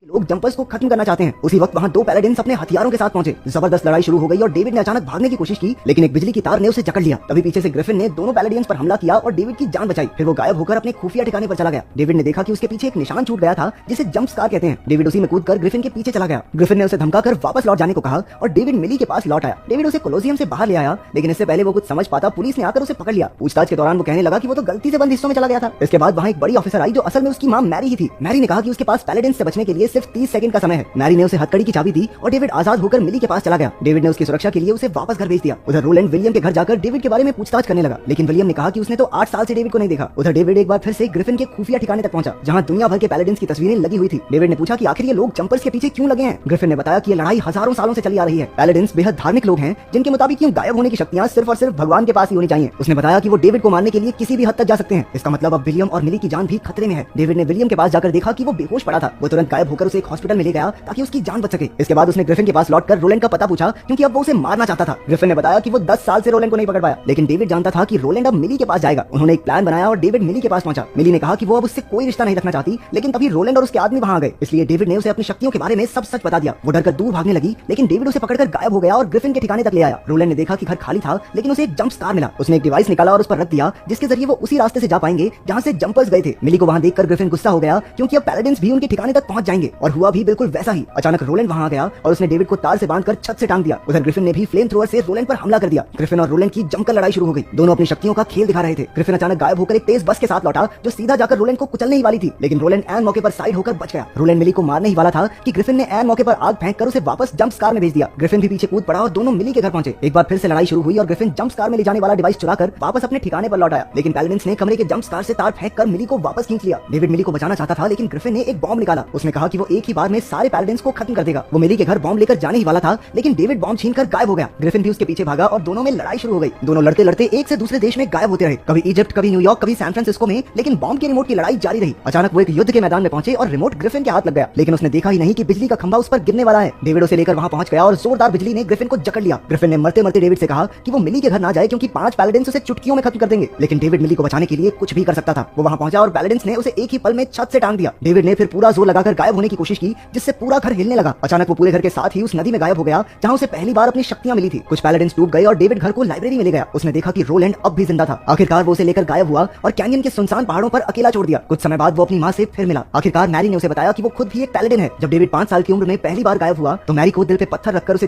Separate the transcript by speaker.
Speaker 1: लोग जंपर्स को खत्म करना चाहते हैं। उसी वक्त वहाँ दो पैलेडिन्स अपने हथियारों के साथ पहुंचे। जबरदस्त लड़ाई शुरू हो गई और डेविड ने अचानक भागने की कोशिश की, लेकिन एक बिजली की तार ने उसे जकड़ लिया। तभी पीछे से ग्रिफिन ने दोनों पैलेडियंस पर हमला किया और डेविड की जान बचाई। फिर वो गायब होकर अपने खुफिया ठिकाने पर चला गया। डेविड ने देखा कि उसके पीछे एक निशान छूट गया था जिसे जंप स्कार कहते हैं। डेविड उसी में कूदकर ग्रिफिन के पीछे चला गया। ग्रिफिन ने उसे धमकाकर वापस लौट जाने को कहा और डेविड मिली के पास लौट आया। डेविड उसे कोलोसियम से बाहर ले आया, लेकिन इससे पहले वो कुछ समझ पाता पुलिस ने आकर उसे पकड़ लिया। पूछताछ के दौरान वो कहने लगा कि वो तो गलती से बंद हिस्सों में चला गया था। इसके बाद वहाँ एक बड़ी ऑफिसर आई जो असल में उसकी मां मैरी ही थी। मैरी ने कहा कि उसके पास पैलेडियंस से बचने के लिए सिर्फ 30 सेकंड का समय है। मैरी ने उसे हथकड़ी की चाबी दी और डेविड आजाद होकर मिली के पास चला गया। डेविड ने उसकी सुरक्षा के लिए उसे वापस घर भेज दिया। उधर रोलैंड विलियम के घर जाकर डेविड के बारे में पूछताछ करने लगा, लेकिन विलियम ने कहा कि उसने तो 8 साल से डेविड को नहीं देखा। उधर डेविड एक बार फिर से ग्रिफिन के खुफिया ठिकाने तक पहुंचा, जहां दुनिया भर के पैलेडियंस की तस्वीरें लगी हुई थी। डेविड ने पूछा कि आखिर ये लोग जंपर्स के पीछे क्यों लगे हैं। ग्रिफिन ने बताया कि ये लड़ाई हजारों सालों से चली आ रही है। पैलेडियंस बेहद धार्मिक लोग हैं, जिनके मुताबिक यूं गायब होने की शक्तियां सिर्फ और सिर्फ भगवान के पास ही होनी चाहिए। उसने बताया कि वो डेविड को मारने के लिए किसी भी हद तक जा सकते हैं। इसका मतलब अब विलियम और मिली की जान भी खतरे में है। डेविड ने विलियम के पास जाकर देखा कि वो बेहोश पड़ा था। वो तुरंत गायब होकर उसे एक हॉस्पिटल में ले गया ताकि उसकी जान बच सके। इसके बाद उसने ग्रिफिन के पास लौटकर रोलैंड का पता पूछा, क्योंकि अब वो उसे मारना चाहता था। ग्रिफिन ने बताया कि वो 10 साल से रोलैंड को नहीं पकड़ पाया, लेकिन डेविड जानता था कि रोलैंड अब मिली के पास जाएगा। उन्होंने एक प्लान बनाया और डेविड मिली के पास पहुंचा। मिली ने कहा कि वो अब उससे कोई रिश्ता नहीं रखना चाहती, लेकिन तभी रोलैंड और उसके आदमी वहां आ गए। इसलिए डेविड ने उसे अपनी शक्तियों के बारे में सब सच बता दिया। वो डरकर दूर भागने लगी, लेकिन डेविड उसे पकड़कर गायब हो गया और ग्रिफिन के ठिकाने तक ले आया। रोलैंड ने देखा कि घर खाली था, लेकिन उसे एक जंप स्कार मिला। उसने एक डिवाइस निकाला और उस पर रख दिया, जिसके जरिए वो उसी रास्ते से जा पाएंगे जहां से जंपर्स गए थे। मिली को वहां देखकर ग्रिफिन गुस्सा हो गया, क्योंकि अब पैलेडियंस भी उनके ठिकाने तक पहुंच जाएंगे। और हुआ भी बिल्कुल वैसा ही। अचानक रोलैंड वहां आ गया और उसने डेविड को तार से बांधकर छत से टांग दिया। उधर ग्रिफिन ने भी फ्लेम थ्रोअर से रोलैंड पर हमला कर दिया। ग्रिफिन और रोलैंड की जमकर लड़ाई शुरू हो गई। दोनों अपनी शक्तियों का खेल दिखा रहे थे। ग्रिफिन अचानक गायब होकर एक तेज बस के साथ लौटा, जो सीधा जाकर रोलैंड को कुचलने ही वाली थी, लेकिन रोलैंड ऐन मौके पर साइड होकर बच गया। रोलैंड मिली को मारने ही वाला था कि ग्रिफिन ने ऐन मौके पर आग फेंककर उसे वापस जंप स्कार में भेज दिया। ग्रिफिन भी पीछे कूद पड़ा और दोनों मिली के घर पहुंचे। एक बार फिर से लड़ाई शुरू हुई और ग्रिफिन जंप स्कार में ले जाने वाला डिवाइस चुराकर वापस अपने ठिकाने पर लौट आया, लेकिन पैलेडियंस ने कमरे के जंप स्कार से तार फेंककर मिली को वापस खींच लिया। डेविड मिली को बचाना चाहता था, लेकिन ग्रिफिन ने एक बॉम्ब निकाला। उसने कहा कि वो एक ही बार में सारे पैलेडियंस को खत्म कर देगा। वो मिली के घर बॉम्ब लेकर जाने ही वाला था, लेकिन डेविड बॉम्ब छीनकर गायब हो गया। ग्रिफिन भी उसके पीछे भागा और दोनों में लड़ाई शुरू हो गई। दोनों लड़ते लड़ते एक से दूसरे देश में गायब होते रहे, कभी इजिप्ट, कभी न्यूयॉर्क, कभी सैन फ्रांसिस्को में, लेकिन बॉम्ब के रिमोट की लड़ाई जारी रही। अचानक वो एक युद्ध के मैदान में पहुंचे और रिमोट ग्रिफिन के हाथ लग गया, लेकिन उसने देखा ही नहीं कि बिजली का खंभा उस पर गिरने वाला है। डेविड उसे लेकर वहां पहुंच गया और जोरदार बिजली ने ग्रिफिन को जकड़ लिया। ग्रिफिन ने मरते मरते डेविड से कहा कि वो मिली के घर ना जाए, क्योंकि 5 पैलेडियंस उसे चुटकियों में खत्म कर देंगे। लेकिन डेविड मिली को बचाने के लिए कुछ भी कर सकता था। वो वहां पहुंचा और पैलेडियंस ने उसे एक ही पल में छत से टांग दिया। डेविड ने फिर पूरा जोर लगाकर गायब होने की कोशिश की, जिससे पूरा घर हिलने लगा। अचानक वो पूरे घर के साथ ही उस नदी में गायब हो गया, जहां उसे पहली बार अपनी शक्तियां मिली थी। कुछ पैलेडियंस डूब गए और डेविड घर को लाइब्रेरी में ले गया। उसने देखा कि रोलैंड अब भी जिंदा था। आखिरकार वो उसे लेकर गायब हुआ और कैनियन के सुनसान पहाड़ों पर अकेला छोड़ दिया। कुछ समय बाद वो अपनी मां से फिर मिला। आखिरकार मैरी ने उसे बताया कि वो खुद भी एक पैलेडियन है। जब डेविड 5 साल की उम्र में पहली बार गायब हुआ, तो मैरी को दिल पे पत्थर रखकर उसे